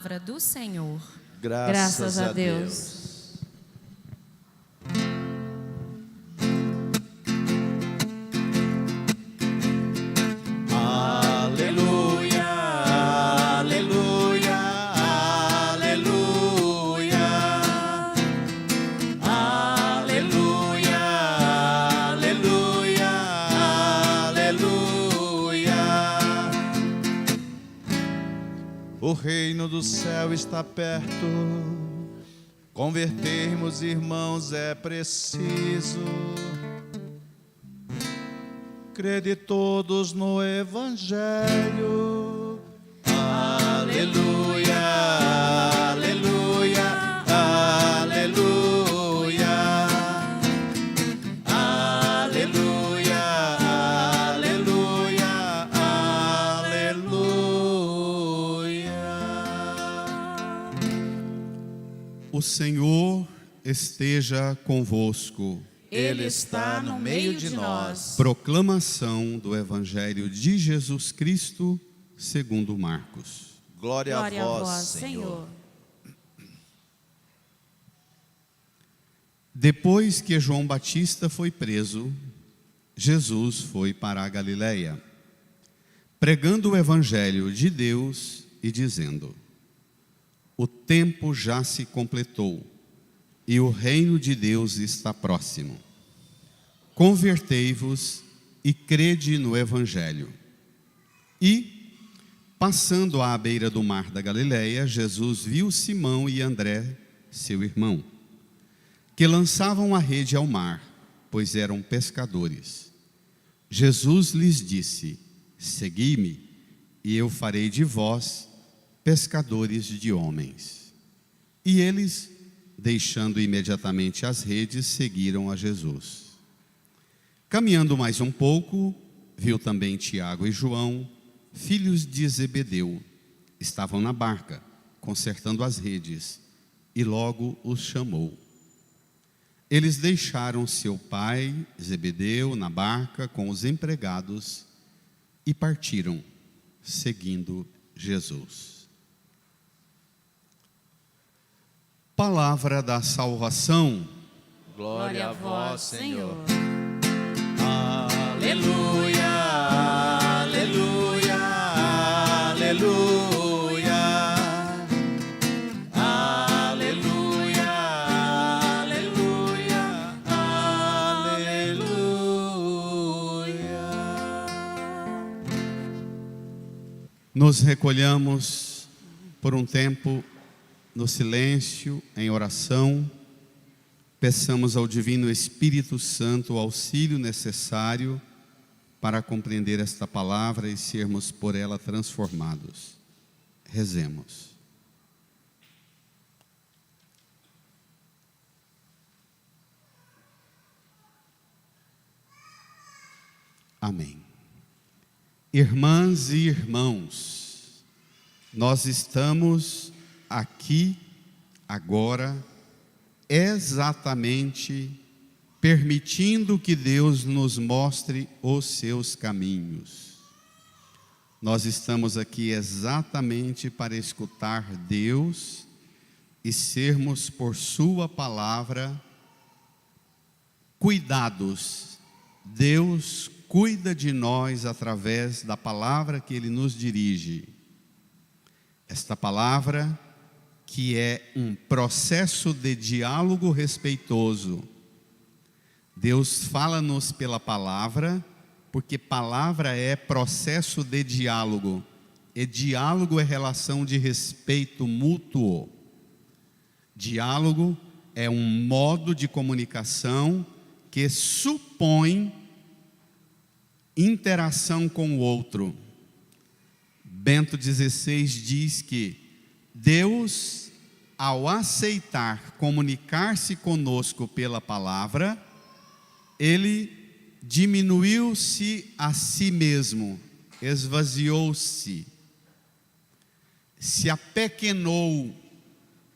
Palavra do Senhor. Graças a Deus. Aleluia, aleluia, aleluia, aleluia, aleluia, aleluia. O reino do céu está perto. Convertermos, irmãos, é preciso. Crede todos no Evangelho. Aleluia, aleluia, aleluia, aleluia, aleluia, aleluia. O Senhor esteja convosco. Ele está no meio de nós. Proclamação do Evangelho de Jesus Cristo, segundo Marcos. Glória a vós, Senhor. Depois que João Batista foi preso, Jesus foi para a Galileia, pregando o Evangelho de Deus e dizendo: o tempo já se completou e o reino de Deus está próximo. Convertei-vos e crede no Evangelho. E, passando à beira do mar da Galileia, Jesus viu Simão e André, seu irmão, que lançavam a rede ao mar, pois eram pescadores. Jesus lhes disse: segui-me, e eu farei de vós pescadores de homens. E eles, deixando imediatamente as redes, seguiram a Jesus. Caminhando mais um pouco, viu também Tiago e João, filhos de Zebedeu. Estavam na barca, consertando as redes, e logo os chamou. Eles deixaram seu pai, Zebedeu, na barca com os empregados e partiram, seguindo Jesus. Palavra da salvação. Glória a vós, Senhor. Aleluia, Aleluia, aleluia, aleluia, aleluia, aleluia. Nos recolhamos por um tempo no silêncio, em oração. Peçamos ao Divino Espírito Santo o auxílio necessário para compreender esta palavra e sermos por ela transformados. Rezemos. Amém. Irmãs e irmãos, nós estamos aqui, agora, exatamente permitindo que Deus nos mostre os seus caminhos. Nós estamos aqui exatamente para escutar Deus e sermos por sua palavra cuidados. Deus cuida de nós através da palavra que Ele nos dirige. Esta palavra que é um processo de diálogo respeitoso. Deus fala-nos pela palavra, porque palavra é processo de diálogo, e diálogo é relação de respeito mútuo. Diálogo é um modo de comunicação que supõe interação com o outro. Bento XVI diz que Deus, ao aceitar comunicar-se conosco pela palavra, Ele diminuiu-se a si mesmo, esvaziou-se, se apequenou,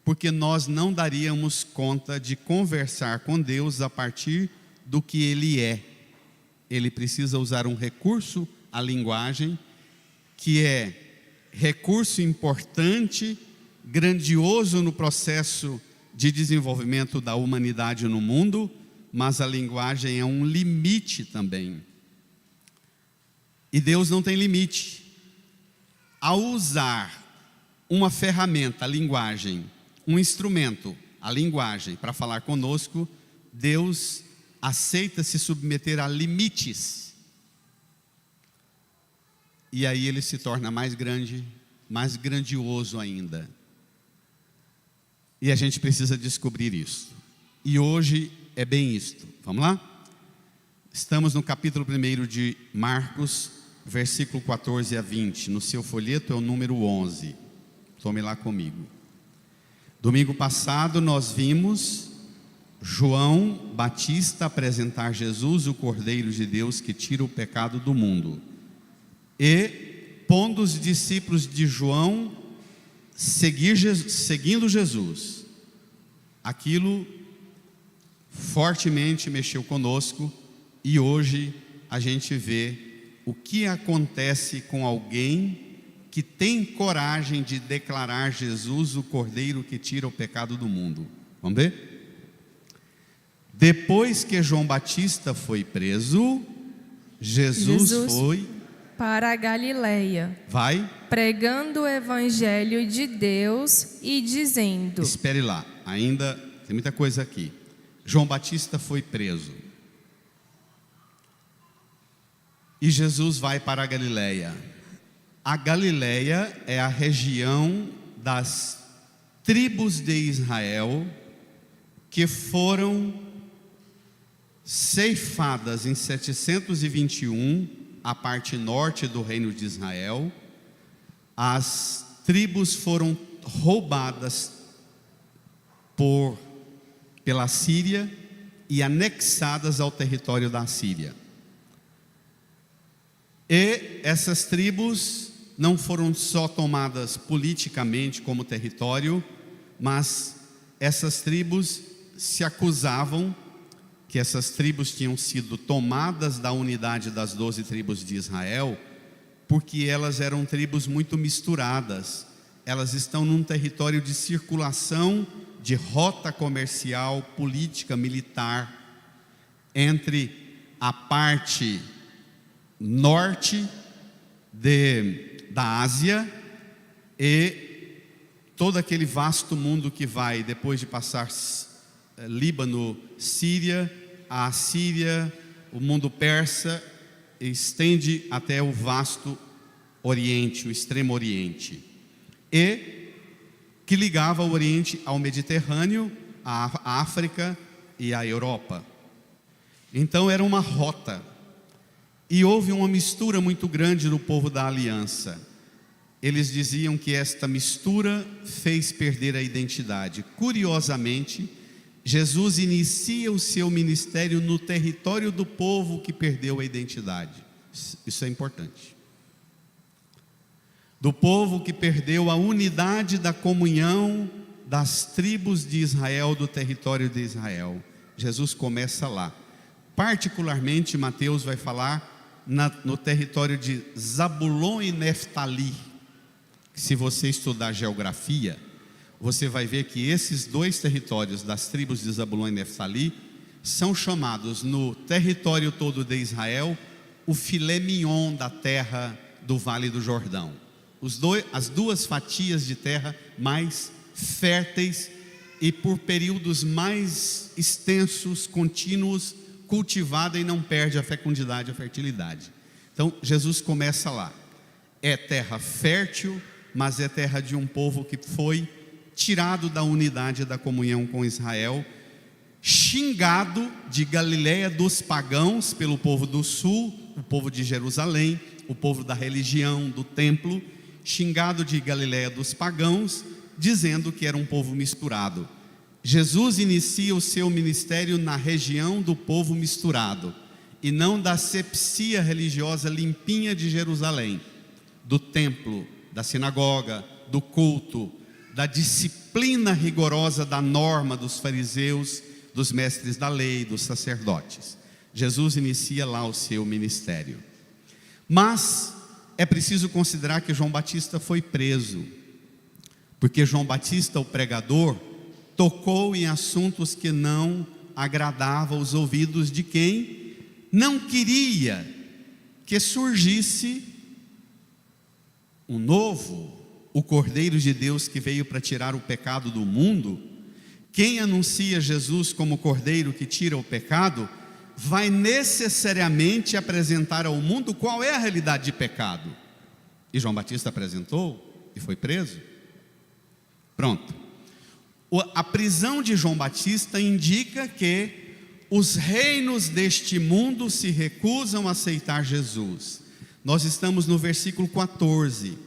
porque nós não daríamos conta de conversar com Deus a partir do que Ele é. Ele precisa usar um recurso, a linguagem, que é recurso importante grandioso no processo de desenvolvimento da humanidade no mundo, mas a linguagem é um limite também. E Deus não tem limite. Ao usar uma ferramenta, a linguagem, um instrumento, a linguagem, para falar conosco, Deus aceita se submeter a limites. E aí ele se torna mais grande, mais grandioso ainda. E a gente precisa descobrir isso. E hoje é bem isto. Vamos lá? Estamos no capítulo 1 de Marcos, versículo 14 a 20. No seu folheto é o número 11. Tome lá comigo. Domingo passado nós vimos João Batista apresentar Jesus, o Cordeiro de Deus que tira o pecado do mundo. E pondo os discípulos de João seguindo Jesus. Aquilo fortemente mexeu conosco e hoje a gente vê o que acontece com alguém que tem coragem de declarar Jesus o Cordeiro que tira o pecado do mundo. Vamos ver? Depois que João Batista foi preso, Jesus foi para a Galileia, pregando o evangelho de Deus e dizendo... Espere lá, ainda tem muita coisa aqui. João Batista foi preso. E Jesus vai para a Galileia. A Galileia é a região das tribos de Israel que foram ceifadas em 721, a parte norte do reino de Israel. As tribos foram roubadas pela Síria e anexadas ao território da Síria. E essas tribos não foram só tomadas politicamente como território, mas essas tribos se acusavam que essas tribos tinham sido tomadas da unidade das 12 tribos de Israel, porque elas eram tribos muito misturadas. Elas estão num território de circulação, de rota comercial, política, militar, entre a parte norte da Ásia e todo aquele vasto mundo que vai, depois de passar Líbano, Síria, a Síria, o mundo persa, estende até o vasto Oriente, o extremo Oriente, e que ligava o Oriente ao Mediterrâneo, a África e a Europa. Então era uma rota, e houve uma mistura muito grande no povo da aliança. Eles diziam que esta mistura fez perder a identidade. Curiosamente, Jesus inicia o seu ministério no território do povo que perdeu a identidade. Isso é importante. Do povo que perdeu a unidade da comunhão das tribos de Israel, do território de Israel. Jesus começa lá. Particularmente, Mateus vai falar no território de Zabulon e Neftali. Se você estudar geografia, você vai ver que esses dois territórios das tribos de Zabulon e Neftali são chamados no território todo de Israel o filé mignon da terra do Vale do Jordão. As duas fatias de terra mais férteis e por períodos mais extensos, contínuos, cultivada e não perde a fecundidade, a fertilidade. Então Jesus começa lá. É terra fértil, mas é terra de um povo que foi tirado da unidade da comunhão com Israel, xingado de Galileia dos pagãos pelo povo do sul, o povo de Jerusalém, o povo da religião, do templo, xingado de Galileia dos pagãos, dizendo que era um povo misturado. Jesus inicia o seu ministério na região do povo misturado, e não da asepsia religiosa limpinha de Jerusalém, do templo, da sinagoga, do culto, da disciplina rigorosa da norma dos fariseus, dos mestres da lei, dos sacerdotes. Jesus inicia lá o seu ministério. Mas é preciso considerar que João Batista foi preso, porque João Batista, o pregador, tocou em assuntos que não agradavam os ouvidos de quem não queria que surgisse um novo, o Cordeiro de Deus que veio para tirar o pecado do mundo. Quem anuncia Jesus como Cordeiro que tira o pecado, vai necessariamente apresentar ao mundo qual é a realidade de pecado. E João Batista apresentou e foi preso. Pronto. A prisão de João Batista indica que os reinos deste mundo se recusam a aceitar Jesus. Nós estamos no versículo 14.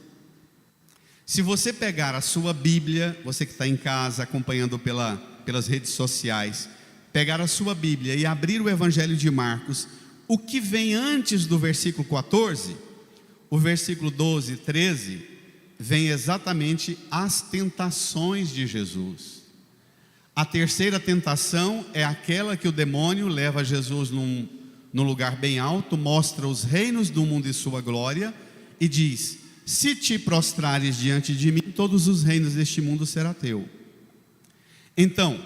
Se você pegar a sua Bíblia, você que está em casa acompanhando pelas redes sociais, pegar a sua Bíblia e abrir o Evangelho de Marcos, o que vem antes do versículo 14, o versículo 12 e 13, vem exatamente as tentações de Jesus. A terceira tentação é aquela que o demônio leva Jesus num lugar bem alto, mostra os reinos do mundo e sua glória, e diz: se te prostrares diante de mim, todos os reinos deste mundo será teu. Então,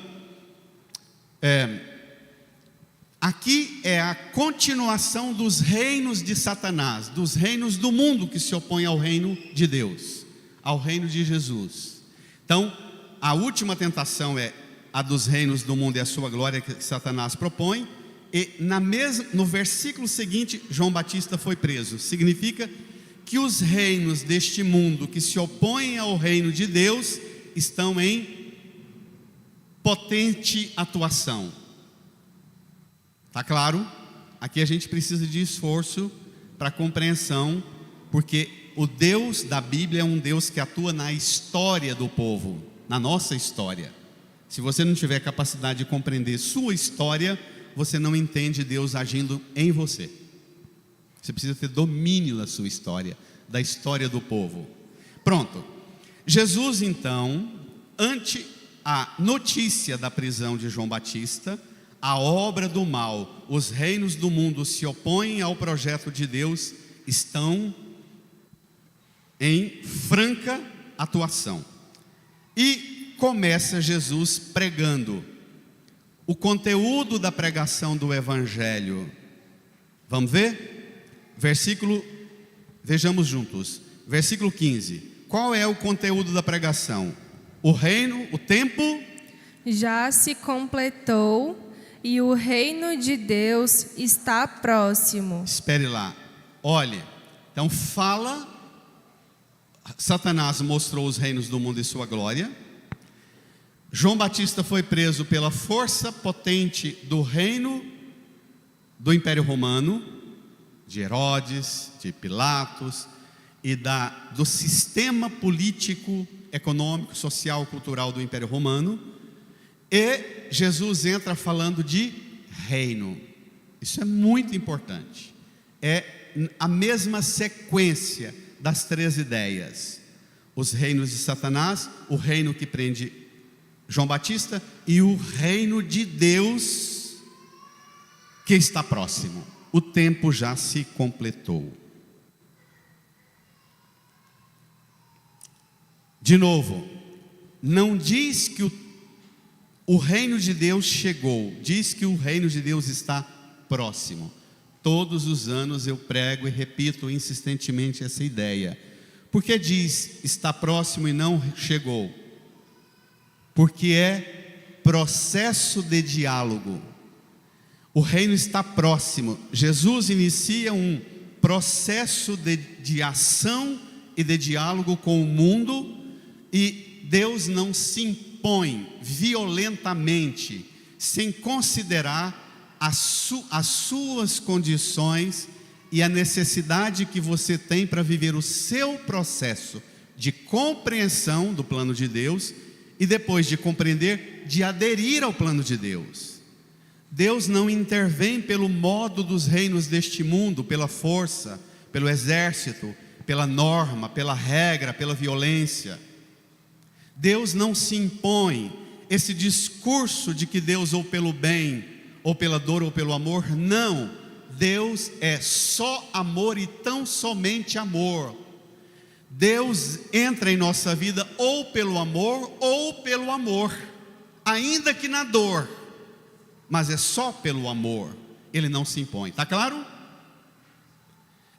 aqui é a continuação dos reinos de Satanás, dos reinos do mundo que se opõem ao reino de Deus, ao reino de Jesus. Então, a última tentação é a dos reinos do mundo e a sua glória que Satanás propõe. E no versículo seguinte, João Batista foi preso. Significa que os reinos deste mundo que se opõem ao reino de Deus estão em potente atuação. Tá claro? Aqui a gente precisa de esforço para compreensão, porque o Deus da Bíblia é um Deus que atua na história do povo, na nossa história. Se você não tiver capacidade de compreender sua história, você não entende Deus agindo em você. Você precisa ter domínio da sua história, da história do povo. Pronto. Jesus então, ante a notícia da prisão de João Batista, a obra do mal, os reinos do mundo se opõem ao projeto de Deus, estão em franca atuação. E começa Jesus pregando. O conteúdo da pregação do Evangelho, vamos ver? Vejamos juntos, versículo 15. Qual é o conteúdo da pregação? O reino, o tempo já se completou e o reino de Deus está próximo. Espere lá, olhe, então fala, Satanás mostrou os reinos do mundo e sua glória. João Batista foi preso pela força potente do reino do Império Romano, de Herodes, de Pilatos e do sistema político, econômico, social, cultural do Império Romano. E Jesus entra falando de reino. Isso é muito importante. É a mesma sequência das 3 ideias: os reinos de Satanás, o reino que prende João Batista e o reino de Deus que está próximo. O tempo já se completou. De novo, não diz que o reino de Deus chegou, diz que o reino de Deus está próximo. Todos os anos eu prego e repito insistentemente essa ideia. Por que diz está próximo e não chegou? Porque é processo de diálogo. O reino está próximo. Jesus inicia um processo de ação e de diálogo com o mundo, e Deus não se impõe violentamente, sem considerar as suas condições e a necessidade que você tem para viver o seu processo de compreensão do plano de Deus, e depois de compreender, de aderir ao plano de Deus. Deus não intervém pelo modo dos reinos deste mundo, pela força, pelo exército, pela norma, pela regra, pela violência. Deus não se impõe. Esse discurso de que Deus ou pelo bem, ou pela dor, ou pelo amor, não. Deus é só amor e tão somente amor. Deus entra em nossa vida ou pelo amor, ainda que na dor, mas é só pelo amor, Ele não se impõe, está claro?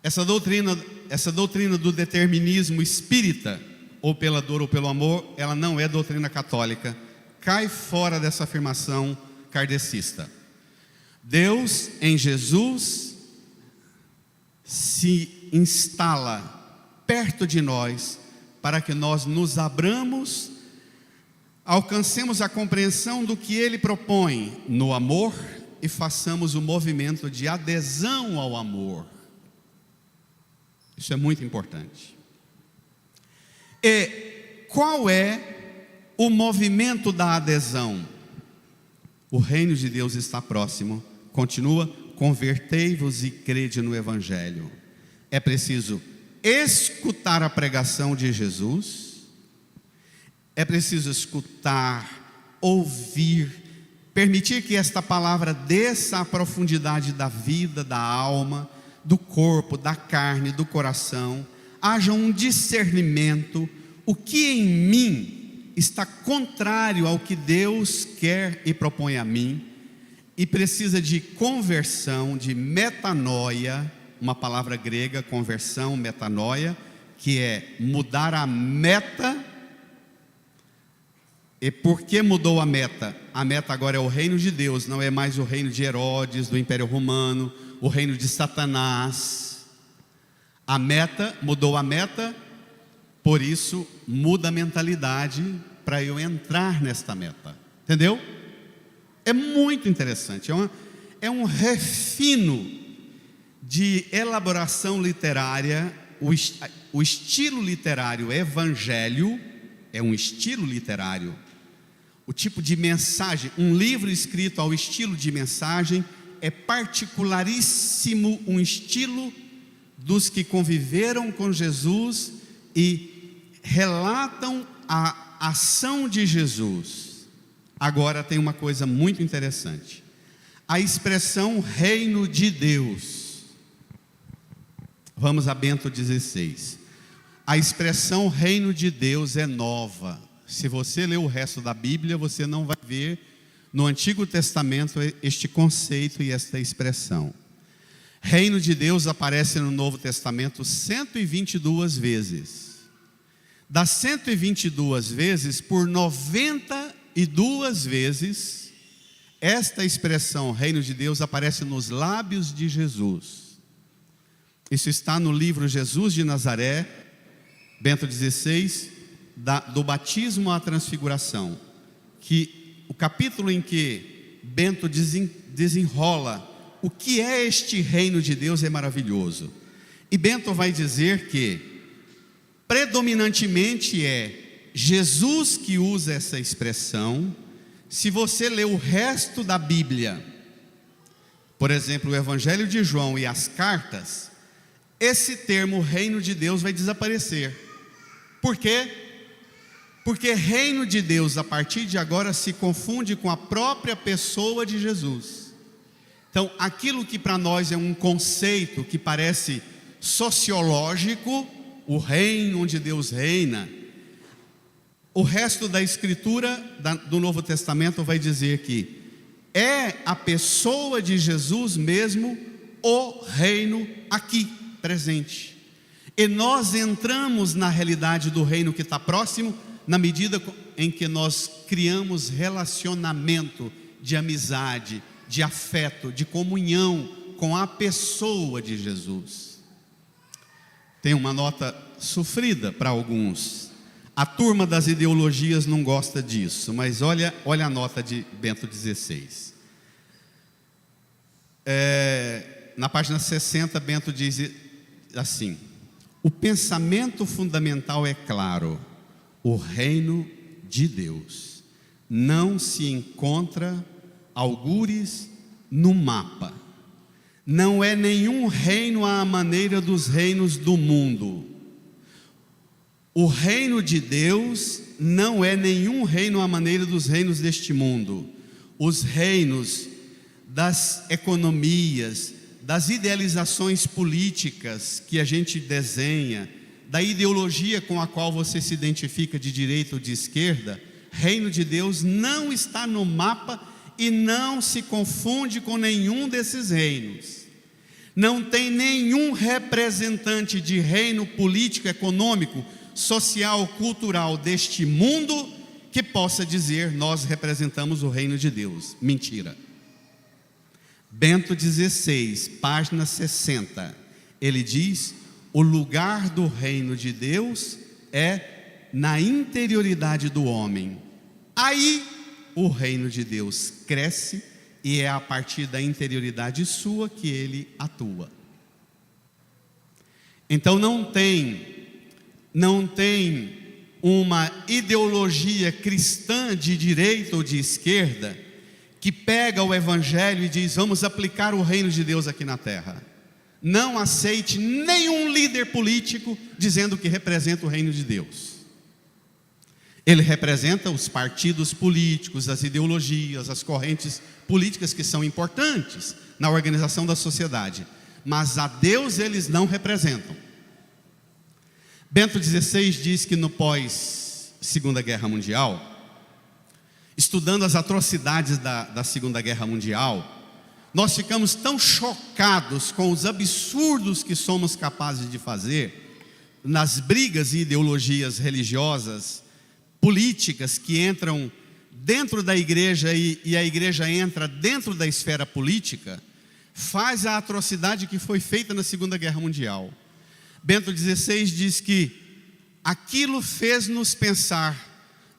Essa doutrina do determinismo espírita, ou pela dor ou pelo amor, ela não é doutrina católica, cai fora dessa afirmação kardecista. Deus em Jesus se instala perto de nós, para que nós nos abramos, alcancemos a compreensão do que Ele propõe no amor e façamos o movimento de adesão ao amor. Isso é muito importante. E qual é o movimento da adesão? O reino de Deus está próximo. Continua: convertei-vos e crede no Evangelho. É preciso escutar a pregação de Jesus, é preciso escutar, ouvir, permitir que esta palavra desça à profundidade da vida, da alma, do corpo, da carne, do coração, haja um discernimento, o que em mim está contrário ao que Deus quer e propõe a mim, e precisa de conversão, de metanoia, uma palavra grega, conversão, metanoia, que é mudar a meta. E por que mudou a meta? A meta agora é o reino de Deus, não é mais o reino de Herodes, do Império Romano, o reino de Satanás. A meta, mudou a meta, por isso muda a mentalidade para eu entrar nesta meta. Entendeu? É muito interessante, é um refino de elaboração literária. O estilo literário evangelho é um estilo literário. O tipo de mensagem, um livro escrito ao estilo de mensagem, é particularíssimo, um estilo dos que conviveram com Jesus e relatam a ação de Jesus. Agora tem uma coisa muito interessante: a expressão reino de Deus. Vamos a Bento XVI. A expressão reino de Deus é nova. Se você ler o resto da Bíblia, você não vai ver no Antigo Testamento este conceito e esta expressão. Reino de Deus aparece no Novo Testamento 122 vezes. Das 122 vezes, por 92 vezes, esta expressão reino de Deus aparece nos lábios de Jesus. Isso está no livro Jesus de Nazaré, Bento XVI, do batismo à transfiguração, que o capítulo em que Bento desenrola o que é este reino de Deus é maravilhoso. E Bento vai dizer que predominantemente é Jesus que usa essa expressão. Se você ler o resto da Bíblia, por exemplo, o Evangelho de João e as cartas, esse termo reino de Deus vai desaparecer. Por quê? Porque reino de Deus a partir de agora se confunde com a própria pessoa de Jesus. Então aquilo que para nós é um conceito que parece sociológico, o reino onde Deus reina, o resto da escritura do Novo Testamento vai dizer que é a pessoa de Jesus mesmo o reino aqui presente. E nós entramos na realidade do reino que está próximo na medida em que nós criamos relacionamento de amizade, de afeto, de comunhão com a pessoa de Jesus. Tem uma nota sofrida para alguns. A turma das ideologias não gosta disso, mas olha a nota de Bento XVI. Na página 60, Bento diz assim: o pensamento fundamental é claro: o reino de Deus não se encontra algures no mapa. Não é nenhum reino à maneira dos reinos do mundo. O reino de Deus não é nenhum reino à maneira dos reinos deste mundo. Os reinos das economias, das idealizações políticas que a gente desenha, da ideologia com a qual você se identifica de direita ou de esquerda, reino de Deus não está no mapa e não se confunde com nenhum desses reinos. Não tem nenhum representante de reino político, econômico, social, cultural deste mundo que possa dizer: nós representamos o reino de Deus. Mentira. Bento XVI, página 60, ele diz: o lugar do reino de Deus é na interioridade do homem. Aí o reino de Deus cresce e é a partir da interioridade sua que ele atua. Então não tem uma ideologia cristã de direita ou de esquerda que pega o evangelho e diz: vamos aplicar o reino de Deus aqui na terra. Não aceite nenhum líder político dizendo que representa o reino de Deus. Ele representa os partidos políticos, as ideologias, as correntes políticas que são importantes na organização da sociedade, mas a Deus eles não representam. Bento XVI diz que no pós-Segunda Guerra Mundial, estudando as atrocidades da Segunda Guerra Mundial, nós ficamos tão chocados com os absurdos que somos capazes de fazer nas brigas e ideologias religiosas, políticas que entram dentro da igreja e a igreja entra dentro da esfera política, faz a atrocidade que foi feita na Segunda Guerra Mundial. Bento XVI diz que aquilo fez-nos pensar: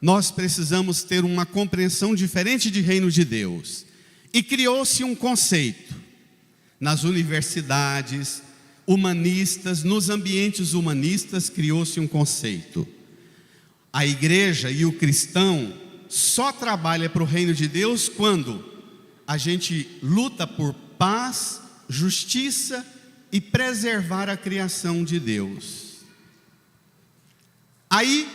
nós precisamos ter uma compreensão diferente de reino de Deus. E criou-se um conceito nas universidades humanistas, nos ambientes humanistas, criou-se um conceito. A igreja e o cristão só trabalha para o reino de Deus quando a gente luta por paz, justiça e preservar a criação de Deus. Aí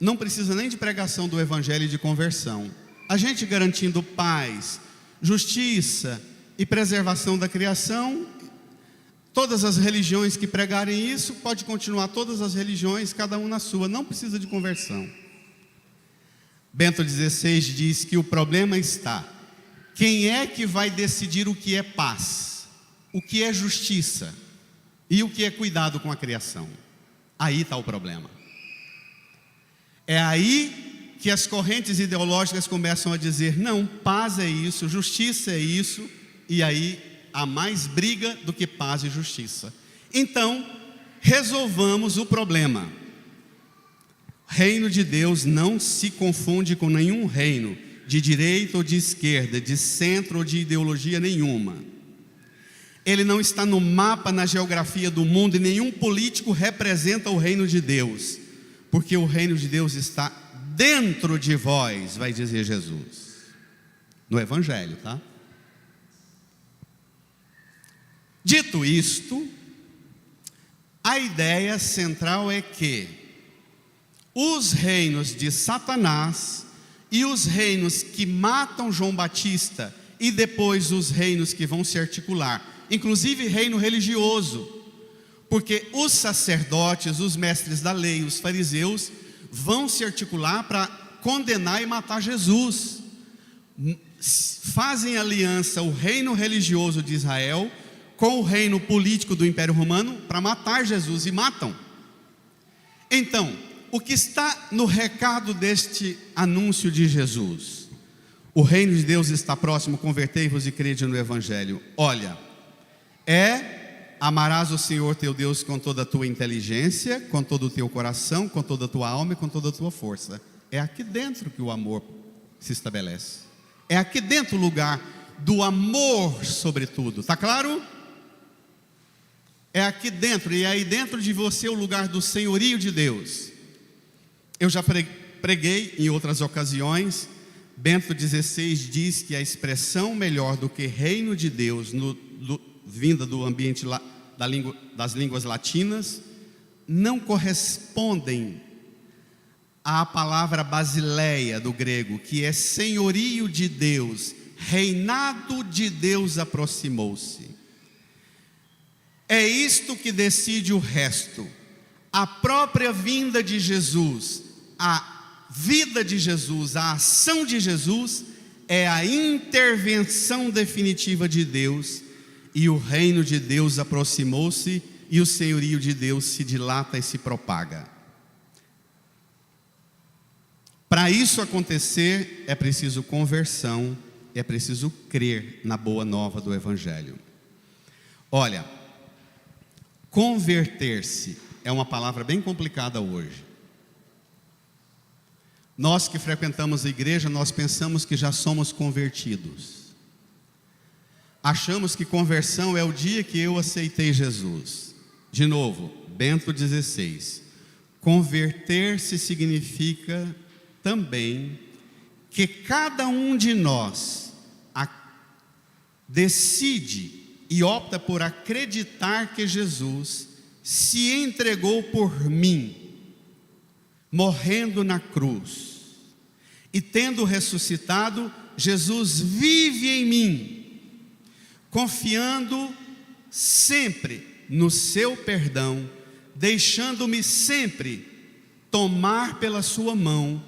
não precisa nem de pregação do evangelho e de conversão. A gente garantindo paz, justiça e preservação da criação, todas as religiões que pregarem isso, pode continuar todas as religiões, cada um na sua, não precisa de conversão. Bento XVI diz que o problema está: quem é que vai decidir o que é paz, o que é justiça e o que é cuidado com a criação? Aí está o problema. É aí que as correntes ideológicas começam a dizer: não, paz é isso, justiça é isso, e aí há mais briga do que paz e justiça. Então, resolvamos o problema. Reino de Deus não se confunde com nenhum reino, de direita ou de esquerda, de centro ou de ideologia nenhuma. Ele não está no mapa, na geografia do mundo, e nenhum político representa o reino de Deus, porque o reino de Deus está dentro de vós, vai dizer Jesus, no Evangelho, tá? Dito isto, a ideia central é que os reinos de Satanás e os reinos que matam João Batista e depois os reinos que vão se articular, inclusive reino religioso, porque os sacerdotes, os mestres da lei, os fariseus vão se articular para condenar e matar Jesus. Fazem aliança o reino religioso de Israel com o reino político do Império Romano para matar Jesus, e matam. Então, o que está no recado deste anúncio de Jesus? O reino de Deus está próximo, convertei-vos e crede no Evangelho. Olha, amarás o Senhor teu Deus com toda a tua inteligência, com todo o teu coração, com toda a tua alma e com toda a tua força. É aqui dentro que o amor se estabelece. É aqui dentro o lugar do amor sobre tudo. Está claro? É aqui dentro, e é aí dentro de você o lugar do senhorio de Deus. Eu já preguei em outras ocasiões. Bento XVI diz que a expressão melhor do que reino de Deus, vinda do ambiente das línguas latinas, não correspondem à palavra basileia do grego, que é senhorio de Deus, reinado de Deus aproximou-se. É isto que decide o resto. A própria vinda de Jesus, a vida de Jesus, a ação de Jesus é a intervenção definitiva de Deus, e o reino de Deus aproximou-se e o senhorio de Deus se dilata e se propaga. Para isso acontecer, é preciso conversão, é preciso crer na boa nova do Evangelho. Olha, converter-se é uma palavra bem complicada hoje. Nós que frequentamos a igreja, nós pensamos que já somos convertidos. Achamos que conversão é o dia que eu aceitei Jesus. De novo, Bento XVI. Converter-se significa também que cada um de nós decide e opta por acreditar que Jesus se entregou por mim, morrendo na cruz, e tendo ressuscitado, Jesus vive em mim, confiando sempre no seu perdão, deixando-me sempre tomar pela sua mão.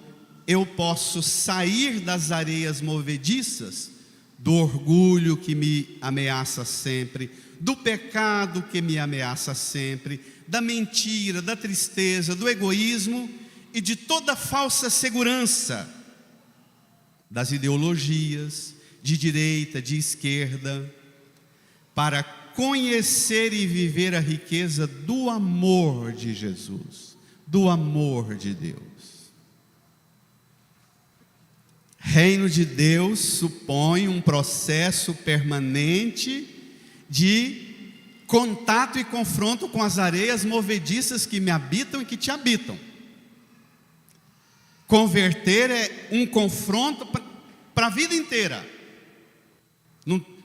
Eu posso sair das areias movediças, do orgulho que me ameaça sempre, do pecado que me ameaça sempre, da mentira, da tristeza, do egoísmo e de toda falsa segurança, das ideologias de direita, de esquerda, para conhecer e viver a riqueza do amor de Jesus, do amor de Deus. Reino de Deus supõe um processo permanente de contato e confronto com as areias movediças que me habitam e que te habitam. Converter é um confronto para a vida inteira.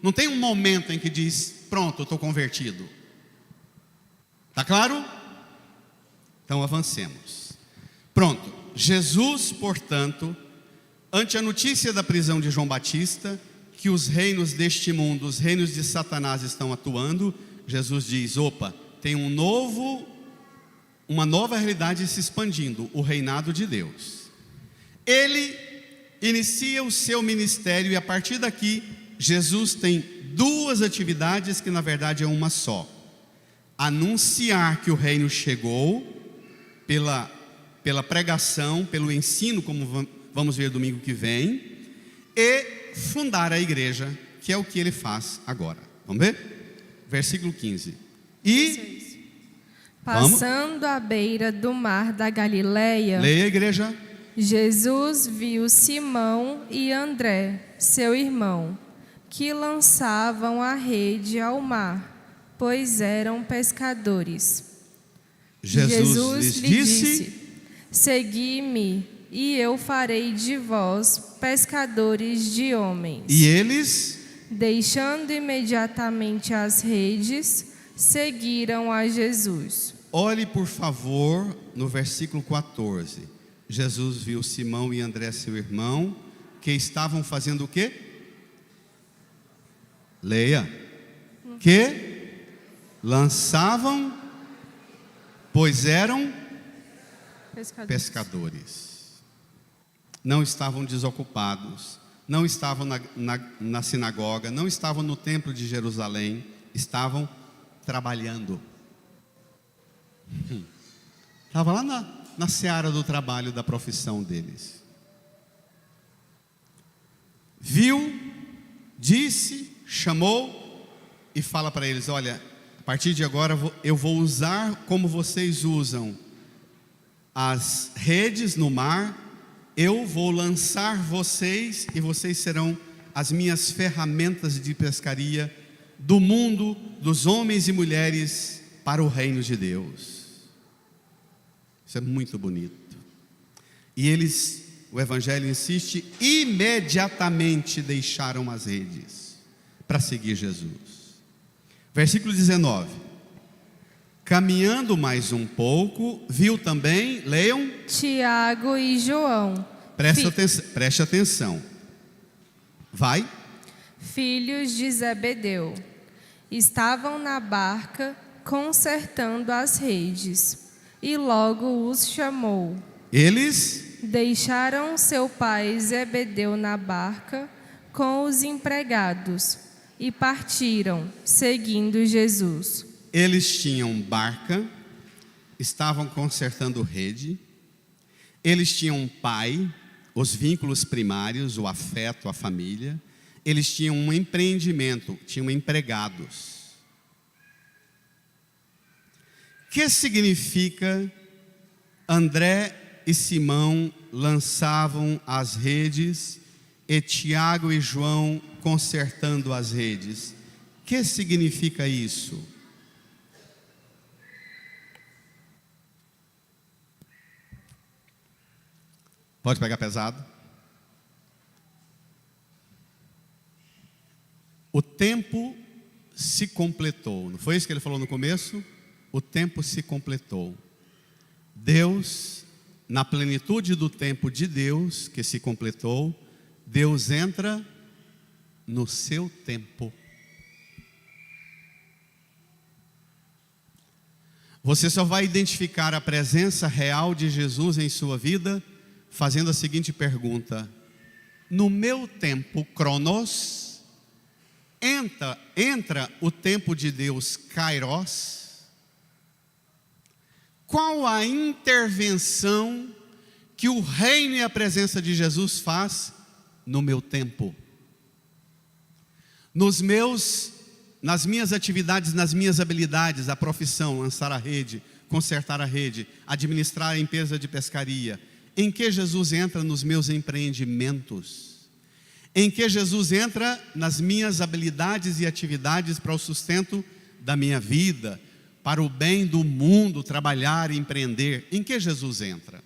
Não tem um momento em que diz, pronto, eu estou convertido. Está claro? Então avancemos. Pronto, Jesus, portanto, ante a notícia da prisão de João Batista, que os reinos deste mundo, os reinos de Satanás estão atuando, Jesus diz, opa, tem uma nova realidade se expandindo, o reinado de Deus. Ele inicia o seu ministério e a partir daqui, Jesus tem duas atividades que na verdade é uma só. Anunciar que o reino chegou, pela pregação, pelo ensino, como vamos ver domingo que vem, e fundar a igreja, que é o que ele faz agora. Vamos ver? Versículo 15. E passando à beira do mar da Galileia, leia, igreja. Jesus viu Simão e André, seu irmão, que lançavam a rede ao mar, pois eram pescadores. Jesus lhes disse: segui-me, e eu farei de vós pescadores de homens. E eles, deixando imediatamente as redes, seguiram a Jesus. Olhe por favor no versículo 14. Jesus viu Simão e André, seu irmão, que estavam fazendo o quê? Leia. Que lançavam, pois eram pescadores. Não estavam desocupados, não estavam na sinagoga, não estavam no templo de Jerusalém, estavam trabalhando. Estava lá na seara do trabalho, da profissão deles. Viu, disse, chamou e fala para eles: olha, a partir de agora eu vou usar como vocês usam as redes no mar. Eu vou lançar vocês e vocês serão as minhas ferramentas de pescaria do mundo, dos homens e mulheres para o reino de Deus. Isso é muito bonito. E eles, o Evangelho insiste, imediatamente deixaram as redes para seguir Jesus. Versículo 19. Caminhando mais um pouco, viu também, leiam, Tiago e João. Preste atenção. Vai. Filhos de Zebedeu. Estavam na barca consertando as redes. e logo os chamou. Eles Deixaram seu pai Zebedeu na barca com os empregados e partiram, seguindo Jesus. Eles tinham barca, estavam consertando rede, eles tinham um pai, os vínculos primários, o afeto, a família, eles tinham um empreendimento, tinham empregados. O que significa André e Simão lançavam as redes e Tiago e João consertando as redes? O que significa isso? Pode pegar pesado? O tempo se completou. Não foi isso que ele falou no começo? O tempo se completou. Deus, na plenitude do tempo de Deus, que se completou, Deus entra no seu tempo. Você só vai identificar a presença real de Jesus em sua vida fazendo a seguinte pergunta: no meu tempo, Cronos, entra o tempo de Deus, Kairos? Qual a intervenção que o reino e a presença de Jesus faz no meu tempo? Nas minhas atividades, nas minhas habilidades, a profissão, lançar a rede, consertar a rede, administrar a empresa de pescaria. Em que Jesus entra nos meus empreendimentos? Em que Jesus entra nas minhas habilidades e atividades para o sustento da minha vida, para o bem do mundo, trabalhar e empreender? Em que Jesus entra?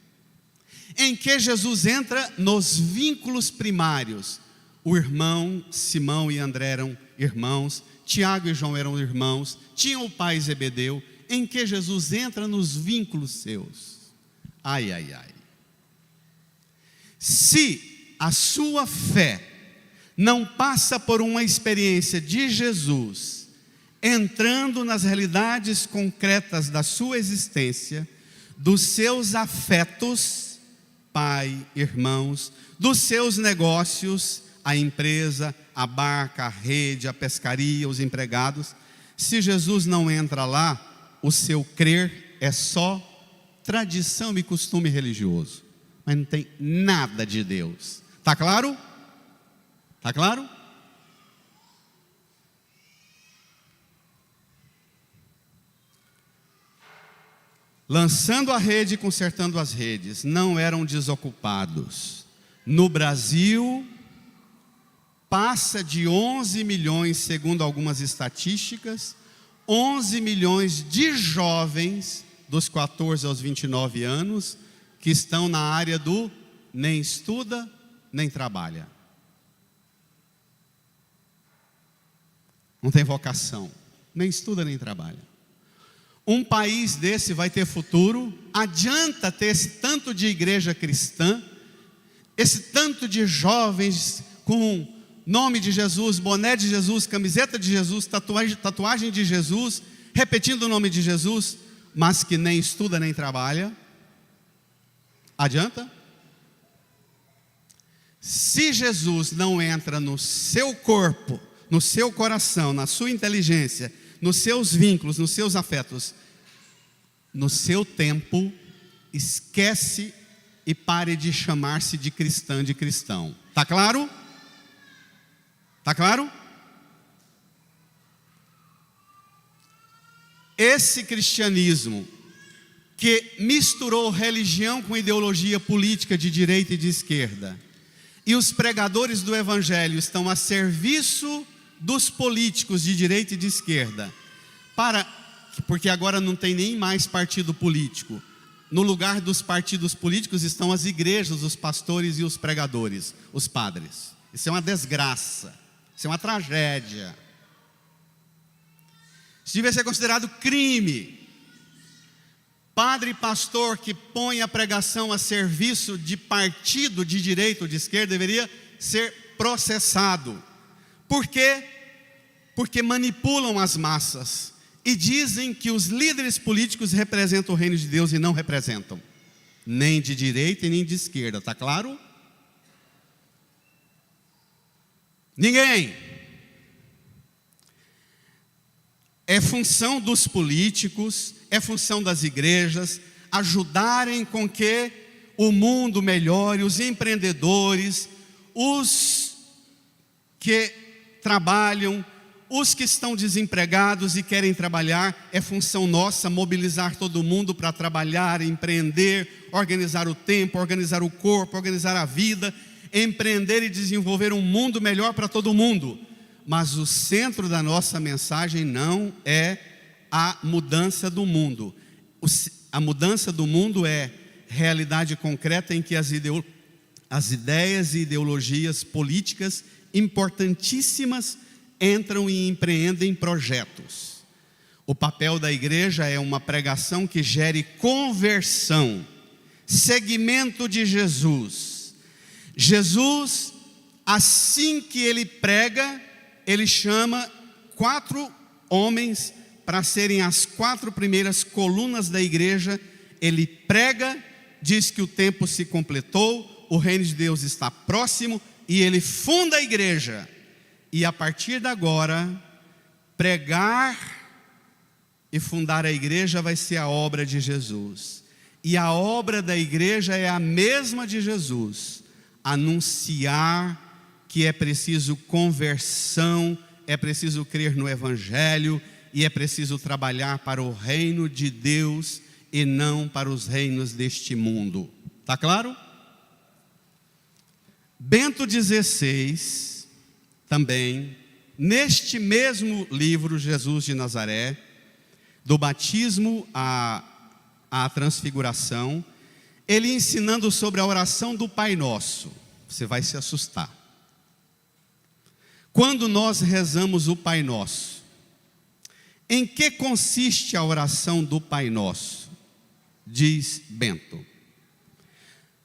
Em que Jesus entra nos vínculos primários? O irmão Simão e André eram irmãos, Tiago e João eram irmãos, tinham o pai Zebedeu. Em que Jesus entra nos vínculos seus? Ai, ai, ai. Se a sua fé não passa por uma experiência de Jesus, entrando nas realidades concretas da sua existência, dos seus afetos, pai, irmãos, dos seus negócios, a empresa, a barca, a rede, a pescaria, os empregados, se Jesus não entra lá, o seu crer é só tradição e costume religioso, mas não tem nada de Deus. Está claro? Está claro? Lançando a rede e consertando as redes, não eram desocupados. No Brasil, passa de 11 milhões, segundo algumas estatísticas, 11 milhões de jovens dos 14 aos 29 anos que estão na área do nem estuda, nem trabalha. Não tem vocação, nem estuda, nem trabalha. Um país desse vai ter futuro? Adianta ter esse tanto de igreja cristã, esse tanto de jovens com nome de Jesus, boné de Jesus, camiseta de Jesus, tatuagem de Jesus, repetindo o nome de Jesus, mas que nem estuda nem trabalha? Adianta? Se Jesus não entra no seu corpo, no seu coração, na sua inteligência, nos seus vínculos, nos seus afetos, no seu tempo, esquece e pare de chamar-se de cristã, de cristão. Está claro? Está claro? Esse cristianismo que misturou religião com ideologia política de direita e de esquerda, e os pregadores do evangelho estão a serviço dos políticos de direita e de esquerda, porque agora não tem nem mais partido político. No lugar dos partidos políticos estão as igrejas, os pastores e os pregadores, os padres. Isso é uma desgraça, isso é uma tragédia. Isso devia ser considerado crime. Padre e pastor que põe a pregação a serviço de partido de direita ou de esquerda deveria ser processado. Por quê? Porque manipulam as massas. e dizem que os líderes políticos representam o reino de Deus e não representam, nem de direita e nem de esquerda, está claro? Ninguém. É função dos políticos, é função das igrejas ajudarem com que o mundo melhore, os empreendedores, os que trabalham, os que estão desempregados e querem trabalhar. É função nossa mobilizar todo mundo para trabalhar, empreender, organizar o tempo, organizar o corpo, organizar a vida, empreender e desenvolver um mundo melhor para todo mundo. Mas o centro da nossa mensagem não é a mudança do mundo. A mudança do mundo é realidade concreta em que as ideias e ideologias políticas importantíssimas entram e empreendem projetos. O papel da igreja é uma pregação que gere conversão, seguimento de Jesus. Jesus, assim que ele prega, ele chama 4 homens para serem as 4 primeiras colunas da igreja. Ele prega, diz que o tempo se completou, o reino de Deus está próximo, e ele funda a igreja. E a partir de agora, pregar e fundar a igreja vai ser a obra de Jesus. E a obra da igreja é a mesma de Jesus: anunciar que é preciso conversão, é preciso crer no Evangelho, e é preciso trabalhar para o reino de Deus e não para os reinos deste mundo. Está claro? Bento XVI, também, neste mesmo livro, Jesus de Nazaré, do batismo à transfiguração, ele ensinando sobre a oração do Pai Nosso. Você vai se assustar. Quando nós rezamos o Pai Nosso, em que consiste a oração do Pai Nosso? Diz Bento.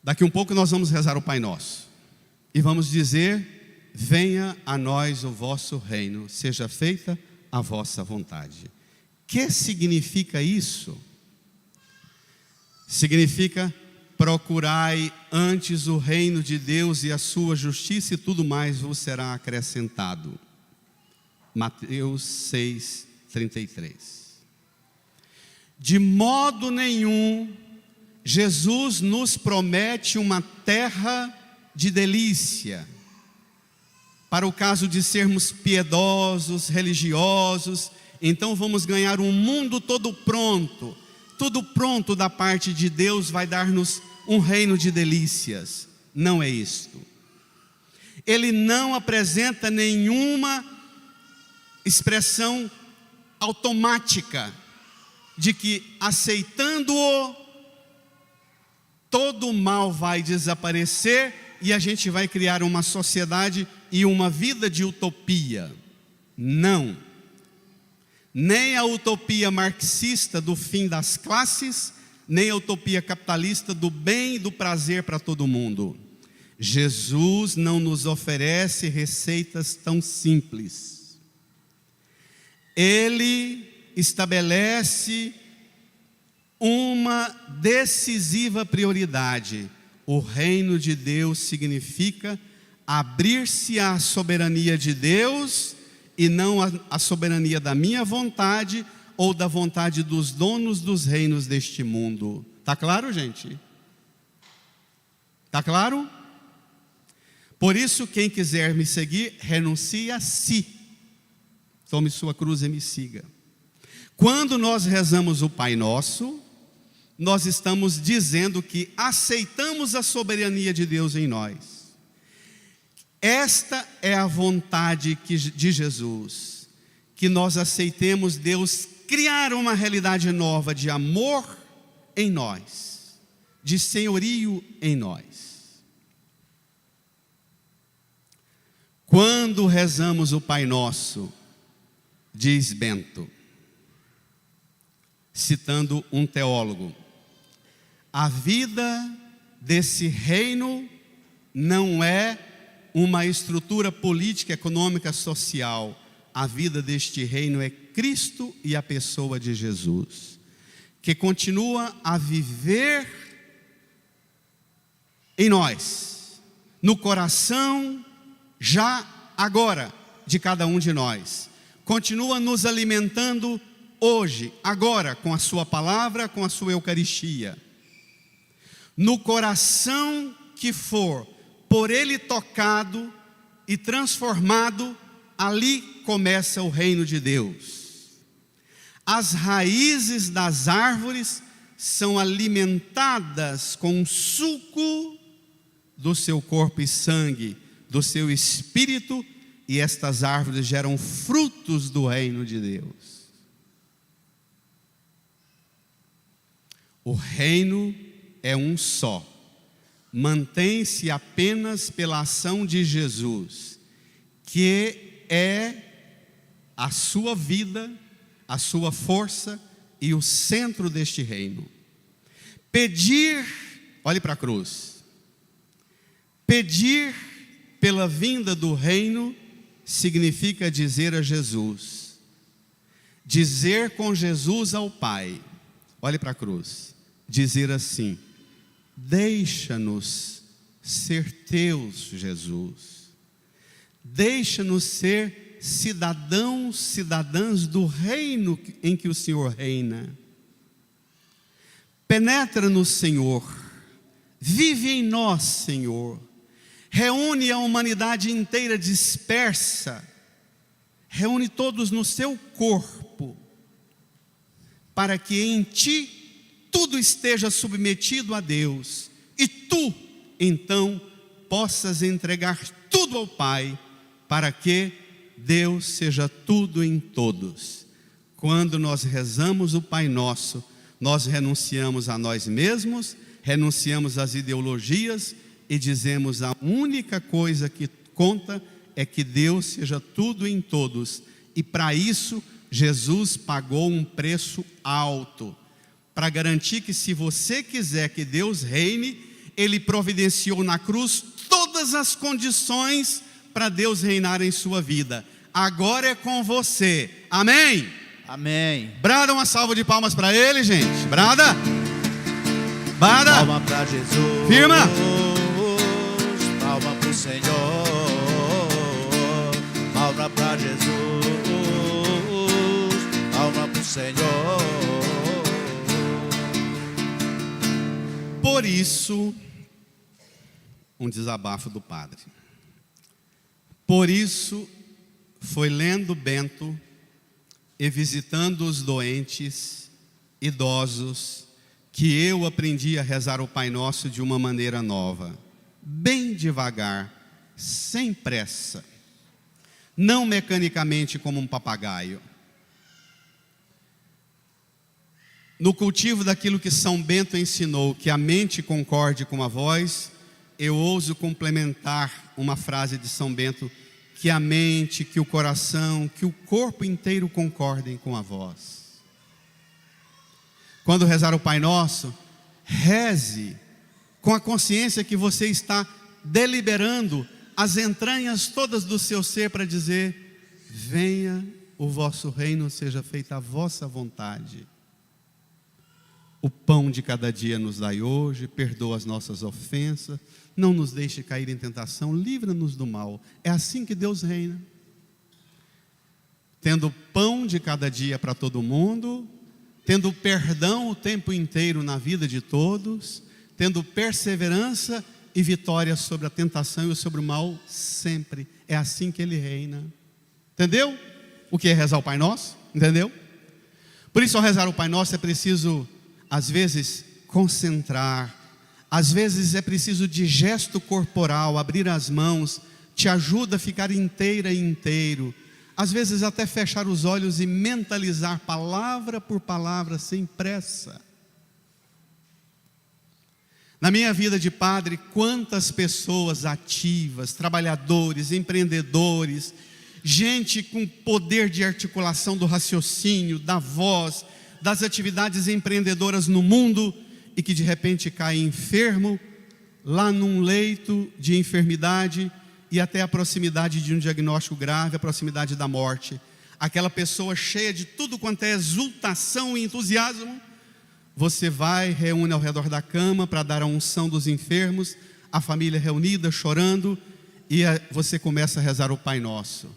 Daqui um pouco nós vamos rezar o Pai Nosso e vamos dizer: venha a nós o vosso reino, seja feita a vossa vontade. Que significa isso? Significa: procurai antes o reino de Deus e a sua justiça, e tudo mais vos será acrescentado. Mateus 6:33. De modo nenhum Jesus nos promete uma terra de delícia, para o caso de sermos piedosos, religiosos. Então vamos ganhar um mundo todo pronto. Tudo pronto da parte de Deus vai dar-nos um reino de delícias. Não é isto. Ele não apresenta nenhuma expressão automática de que, aceitando-o, todo o mal vai desaparecer e a gente vai criar uma sociedade e uma vida de utopia. Não. Nem a utopia marxista do fim das classes, nem a utopia capitalista do bem e do prazer para todo mundo. Jesus não nos oferece receitas tão simples. Ele estabelece uma decisiva prioridade. O reino de Deus significa abrir-se à soberania de Deus e não a soberania da minha vontade ou da vontade dos donos dos reinos deste mundo. Está claro, gente? Está claro? Por isso, quem quiser me seguir, renuncie a si. Tome sua cruz e me siga. Quando nós rezamos o Pai Nosso, nós estamos dizendo que aceitamos a soberania de Deus em nós. Esta é a vontade de Jesus, que nós aceitemos Deus criar uma realidade nova de amor em nós, de senhorio em nós. Quando rezamos o Pai Nosso, diz Bento, citando um teólogo: a vida desse reino não é uma estrutura política, econômica, social. A vida deste reino é Cristo e a pessoa de Jesus, que continua a viver em nós, no coração, já agora, de cada um de nós. Continua nos alimentando hoje, agora, com a sua palavra, com a sua Eucaristia. No coração que for por Ele tocado e transformado, ali começa o reino de Deus. As raízes das árvores são alimentadas com o suco do seu corpo e sangue, do seu espírito, e estas árvores geram frutos do reino de Deus. O reino é um só, mantém-se apenas pela ação de Jesus, que é a sua vida, a sua força e o centro deste reino. Pedir, olhe para a cruz, pedir pela vinda do reino significa dizer a Jesus, dizer com Jesus ao Pai, olhe para a cruz, dizer assim: deixa-nos ser teus, Jesus, deixa-nos ser cidadãos, cidadãs do reino em que o Senhor reina. Penetra-nos, Senhor, vive em nós, Senhor, reúne a humanidade inteira dispersa, reúne todos no seu corpo, para que em ti tudo esteja submetido a Deus, e tu, então, possas entregar tudo ao Pai, para que Deus seja tudo em todos. Quando nós rezamos o Pai Nosso, nós renunciamos a nós mesmos, renunciamos às ideologias e dizemos: a única coisa que conta é que Deus seja tudo em todos. E para isso, Jesus pagou um preço alto, para garantir que, se você quiser que Deus reine, Ele providenciou na cruz todas as condições para Deus reinar em sua vida. Agora é com você, amém? Amém. Brada uma salva de palmas para Ele, gente. Brada. Brada. Palma para Jesus. Firma. Palma para o Senhor. Palma para Jesus. Palma para o Senhor. Por isso, um desabafo do padre. Por isso, foi lendo Bento e visitando os doentes, idosos, que eu aprendi a rezar o Pai Nosso de uma maneira nova, bem devagar, sem pressa, não mecanicamente como um papagaio. No cultivo daquilo que São Bento ensinou, que a mente concorde com a voz, eu ouso complementar uma frase de São Bento: que a mente, que o coração, que o corpo inteiro concordem com a voz. Quando rezar o Pai Nosso, reze com a consciência que você está deliberando as entranhas todas do seu ser para dizer: venha o vosso reino, seja feita a vossa vontade. O pão de cada dia nos dai hoje, perdoa as nossas ofensas, não nos deixe cair em tentação, livra-nos do mal. É assim que Deus reina. Tendo pão de cada dia para todo mundo, tendo perdão o tempo inteiro na vida de todos, tendo perseverança e vitória sobre a tentação e sobre o mal sempre. É assim que Ele reina. Entendeu? O que é rezar o Pai Nosso? Entendeu? Por isso, ao rezar o Pai Nosso é preciso, às vezes, concentrar. Às vezes é preciso de gesto corporal, abrir as mãos, te ajuda a ficar inteira e inteiro. Às vezes até fechar os olhos e mentalizar palavra por palavra, sem pressa. Na minha vida de padre, quantas pessoas ativas, trabalhadores, empreendedores, gente com poder de articulação do raciocínio, da voz, das atividades empreendedoras no mundo, e que de repente cai enfermo, lá num leito de enfermidade, e até a proximidade de um diagnóstico grave, a proximidade da morte. aquela pessoa cheia de tudo quanto é exultação e entusiasmo, você vai, reúne ao redor da cama para dar a unção dos enfermos, a família reunida, chorando, e você começa a rezar o Pai Nosso.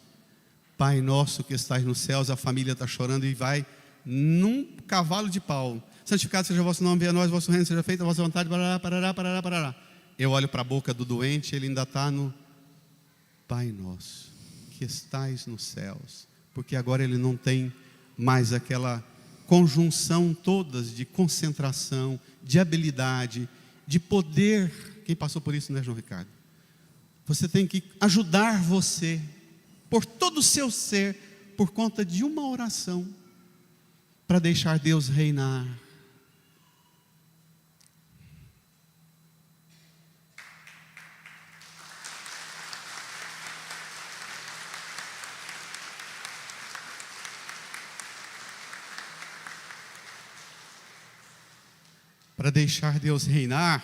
Pai Nosso que estás nos céus, a família está chorando e vai num cavalo de pau. Santificado seja o vosso nome, venha a nós, o vosso reino, seja feita a vossa vontade, parará, parará, parará, parará. Eu olho para a boca do doente, ele ainda está no Pai Nosso que estais nos céus, porque agora ele não tem mais aquela conjunção todas de concentração, de habilidade, de poder. Quem passou por isso, né, João Ricardo? Você tem que ajudar você, por todo o seu ser, por conta de uma oração, para deixar Deus reinar. Para deixar Deus reinar,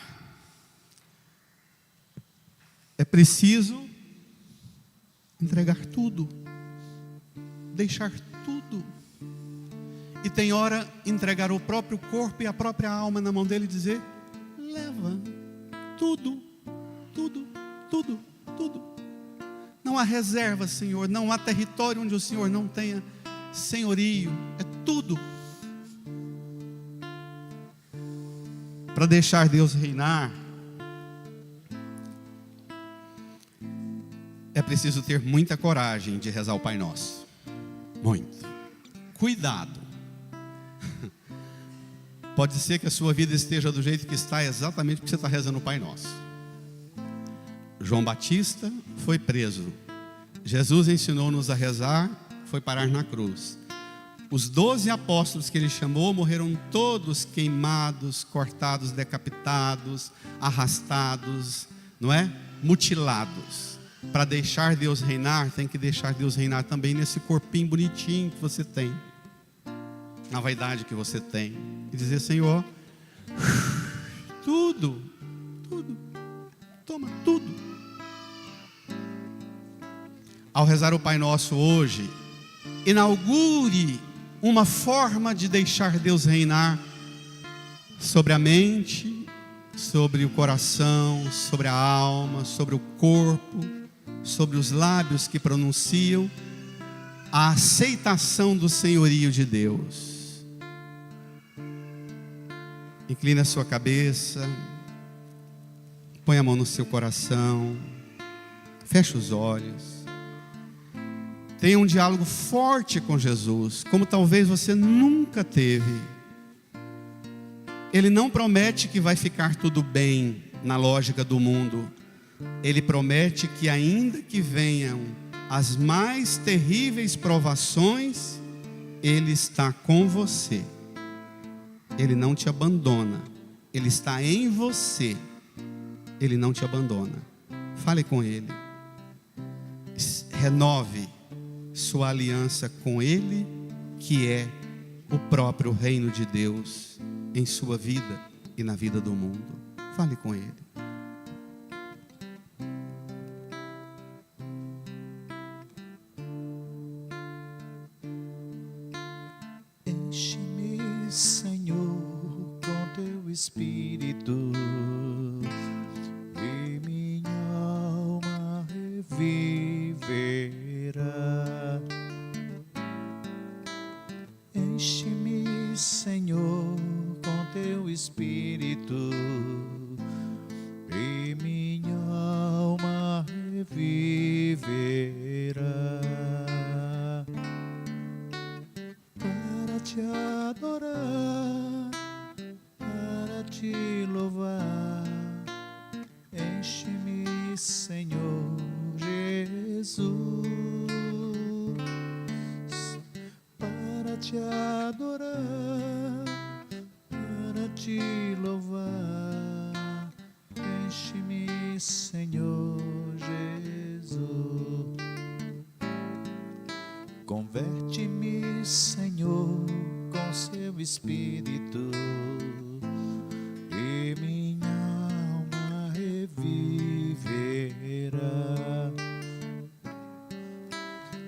é preciso entregar tudo, deixar tudo. E tem hora entregar o próprio corpo e a própria alma na mão dele e dizer: leva tudo, tudo, tudo, tudo. Não há reserva, Senhor, não há território onde o Senhor não tenha senhorio, é tudo. Para deixar Deus reinar, é preciso ter muita coragem de rezar o Pai Nosso. Muito. Cuidado. Pode ser que a sua vida esteja do jeito que está exatamente porque você está rezando o Pai Nosso. João Batista foi preso. Jesus ensinou-nos a rezar, foi parar na cruz. Os 12 apóstolos que ele chamou morreram todos queimados, cortados, decapitados, arrastados, não é? Mutilados. Para deixar Deus reinar, tem que deixar Deus reinar também nesse corpinho bonitinho que você tem, na vaidade que você tem, e dizer: Senhor, tudo, tudo, toma tudo. Ao rezar o Pai Nosso hoje, inaugure uma forma de deixar Deus reinar sobre a mente, sobre o coração, sobre a alma, sobre o corpo, sobre os lábios que pronunciam a aceitação do senhorio de Deus. Inclina a sua cabeça, põe a mão no seu coração, fecha os olhos. Tenha um diálogo forte com Jesus, como talvez você nunca teve. Ele não promete que vai ficar tudo bem na lógica do mundo. Ele promete que ainda que venham as mais terríveis provações, Ele está com você. Ele não te abandona. Ele está em você. Ele não te abandona. Fale com Ele. Renove sua aliança com Ele, que é o próprio reino de Deus em sua vida e na vida do mundo. Fale com Ele. Enche-me, Senhor, com teu Espírito, e minha alma reviverá. Enche-me, Senhor, com teu Espírito, e minha alma reviverá. Para te adorar, para te louvar, enche-me, Senhor Jesus, para te adorar, para te louvar, enche-me, Senhor Jesus. Converte-me, Senhor, com seu Espírito, e minha alma reviverá.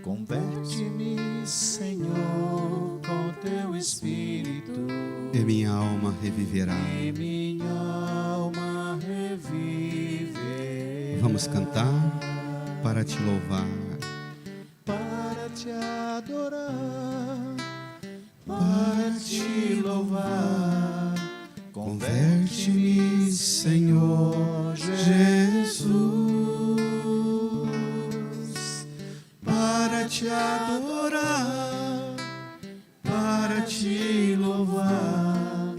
Converte-me, Senhor, com teu Espírito. E minha alma reviverá. E minha alma reviverá. Vamos cantar para te louvar, para te adorar, para te louvar. converte-me, Senhor Jesus, para te adorar, para te louvar.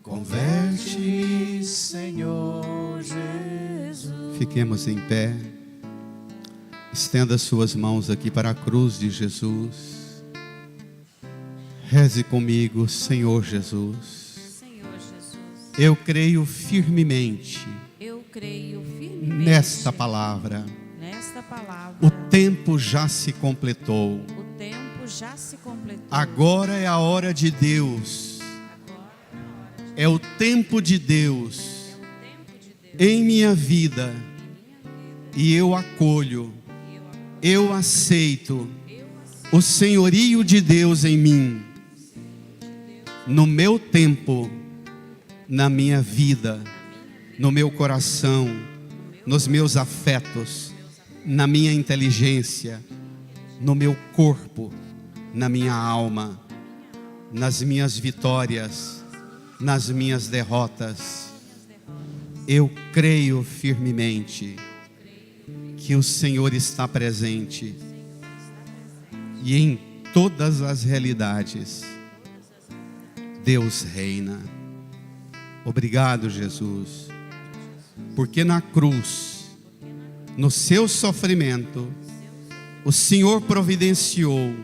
Converte-me, Senhor Jesus. Fiquemos em pé. Estenda suas mãos aqui para a cruz de Jesus. Reze comigo, Senhor Jesus. Senhor Jesus, Eu creio firmemente eu creio firmemente nesta palavra. nesta palavra. O tempo já se completou. O tempo já se completou. Agora é a hora de Deus. É o tempo de Deus em minha vida. E eu acolho, eu aceito o senhorio de Deus em mim, no meu tempo, na minha vida, no meu coração, nos meus afetos, na minha inteligência, no meu corpo, na minha alma, nas minhas vitórias, nas minhas derrotas. Eu creio firmemente que o Senhor está presente e em todas as realidades Deus reina. Obrigado, Jesus, porque na cruz, no seu sofrimento, o Senhor providenciou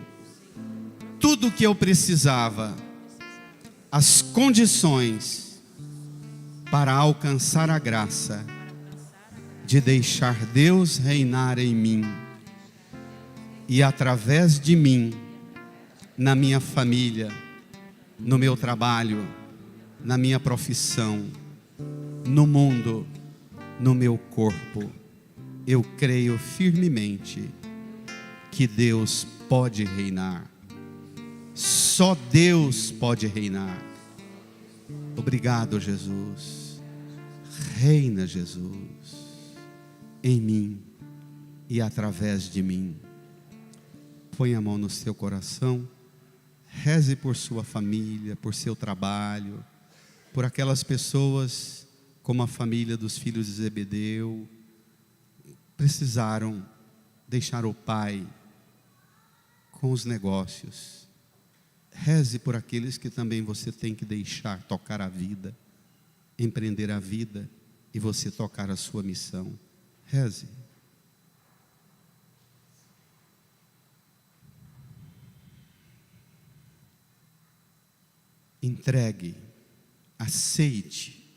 tudo o que eu precisava, as condições para alcançar a graça de deixar Deus reinar em mim e através de mim, na minha família, no meu trabalho, na minha profissão, no mundo, no meu corpo. Eu creio firmemente que Deus pode reinar. Só Deus pode reinar. Obrigado, Jesus. Reina, Jesus, em mim e através de mim. Põe a mão no seu coração. Reze por sua família, por seu trabalho, por aquelas pessoas como a família dos filhos de Zebedeu, precisaram deixar o pai com os negócios. Reze por aqueles que também você tem que deixar tocar a vida, empreender a vida e você tocar a sua missão. Reze. Entregue, aceite